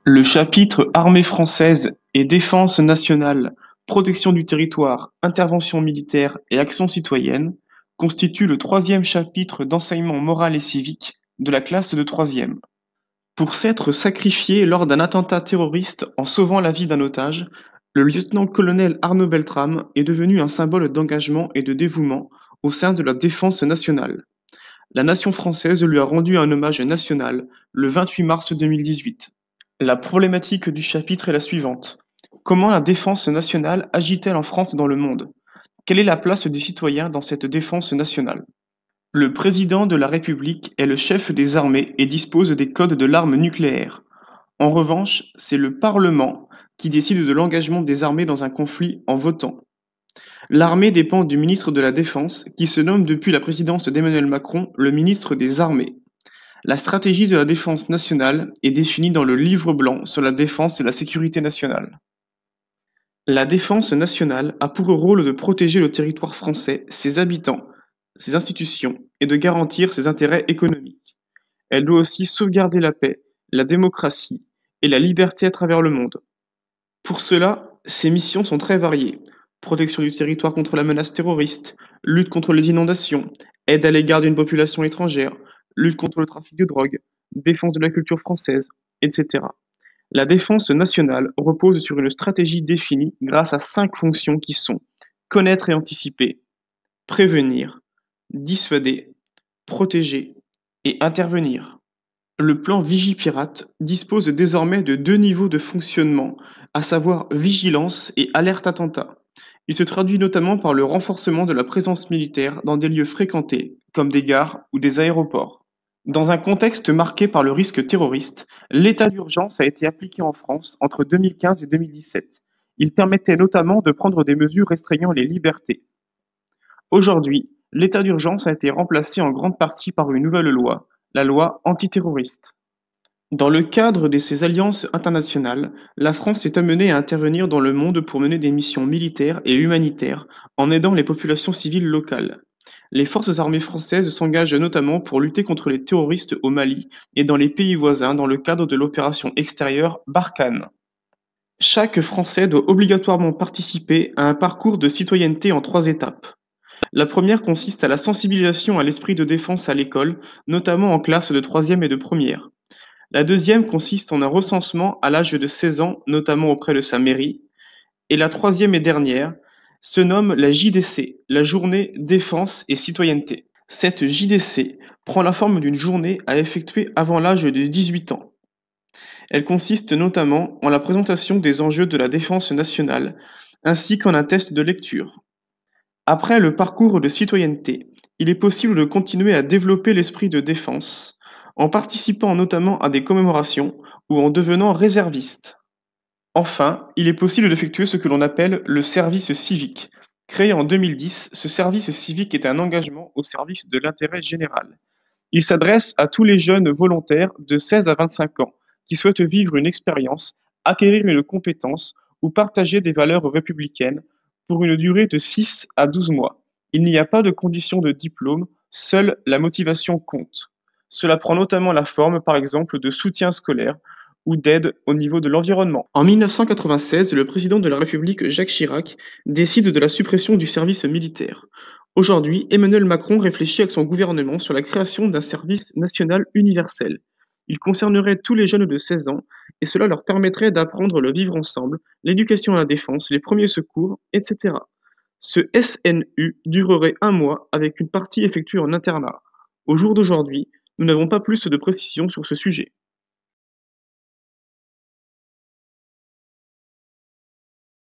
Le chapitre Armée française et défense nationale, protection du territoire, intervention militaire et action citoyenne constitue le troisième chapitre d'enseignement moral et civique de la classe de troisième. Pour s'être sacrifié lors d'un attentat terroriste en sauvant la vie d'un otage, le lieutenant-colonel Arnaud Beltrame est devenu un symbole d'engagement et de dévouement au sein de la défense nationale. La nation française lui a rendu un hommage national le 28 mars 2018. La problématique du chapitre est la suivante. Comment la défense nationale agit-elle en France et dans le monde? Quelle est la place des citoyens dans cette défense nationale? Le président de la République est le chef des armées et dispose des codes de l'arme nucléaire. En revanche, c'est le Parlement qui décide de l'engagement des armées dans un conflit en votant. L'armée dépend du ministre de la Défense, qui se nomme depuis la présidence d'Emmanuel Macron le ministre des Armées. La stratégie de la défense nationale est définie dans le Livre blanc sur la défense et la sécurité nationale. La défense nationale a pour rôle de protéger le territoire français, ses habitants, ses institutions et de garantir ses intérêts économiques. Elle doit aussi sauvegarder la paix, la démocratie et la liberté à travers le monde. Pour cela, ses missions sont très variées. Protection du territoire contre la menace terroriste, lutte contre les inondations, aide à l'égard d'une population étrangère, lutte contre le trafic de drogue, défense de la culture française, etc. La défense nationale repose sur une stratégie définie grâce à 5 fonctions qui sont connaître et anticiper, prévenir, dissuader, protéger et intervenir. Le plan Vigipirate dispose désormais de 2 niveaux de fonctionnement, à savoir vigilance et alerte attentat. Il se traduit notamment par le renforcement de la présence militaire dans des lieux fréquentés, comme des gares ou des aéroports. Dans un contexte marqué par le risque terroriste, l'état d'urgence a été appliqué en France entre 2015 et 2017. Il permettait notamment de prendre des mesures restreignant les libertés. Aujourd'hui, l'état d'urgence a été remplacé en grande partie par une nouvelle loi, la loi antiterroriste. Dans le cadre de ces alliances internationales, la France est amenée à intervenir dans le monde pour mener des missions militaires et humanitaires en aidant les populations civiles locales. Les forces armées françaises s'engagent notamment pour lutter contre les terroristes au Mali et dans les pays voisins dans le cadre de l'opération extérieure Barkhane. Chaque Français doit obligatoirement participer à un parcours de citoyenneté en 3 étapes. La première consiste à la sensibilisation à l'esprit de défense à l'école, notamment en classe de troisième et de première. La deuxième consiste en un recensement à l'âge de 16 ans, notamment auprès de sa mairie. Et la troisième et dernière se nomme la JDC, la Journée Défense et Citoyenneté. Cette JDC prend la forme d'une journée à effectuer avant l'âge de 18 ans. Elle consiste notamment en la présentation des enjeux de la défense nationale, ainsi qu'en un test de lecture. Après le parcours de citoyenneté, il est possible de continuer à développer l'esprit de défense, en participant notamment à des commémorations ou en devenant réserviste. Enfin, il est possible d'effectuer ce que l'on appelle le service civique. Créé en 2010, ce service civique est un engagement au service de l'intérêt général. Il s'adresse à tous les jeunes volontaires de 16 à 25 ans qui souhaitent vivre une expérience, acquérir une compétence ou partager des valeurs républicaines pour une durée de 6 à 12 mois. Il n'y a pas de condition de diplôme, seule la motivation compte. Cela prend notamment la forme, par exemple, de soutien scolaire ou d'aide au niveau de l'environnement. En 1996, le président de la République, Jacques Chirac, décide de la suppression du service militaire. Aujourd'hui, Emmanuel Macron réfléchit avec son gouvernement sur la création d'un service national universel. Il concernerait tous les jeunes de 16 ans et cela leur permettrait d'apprendre le vivre ensemble, l'éducation à la défense, les premiers secours, etc. Ce SNU durerait 1 mois avec une partie effectuée en internat. Au jour d'aujourd'hui, nous n'avons pas plus de précisions sur ce sujet.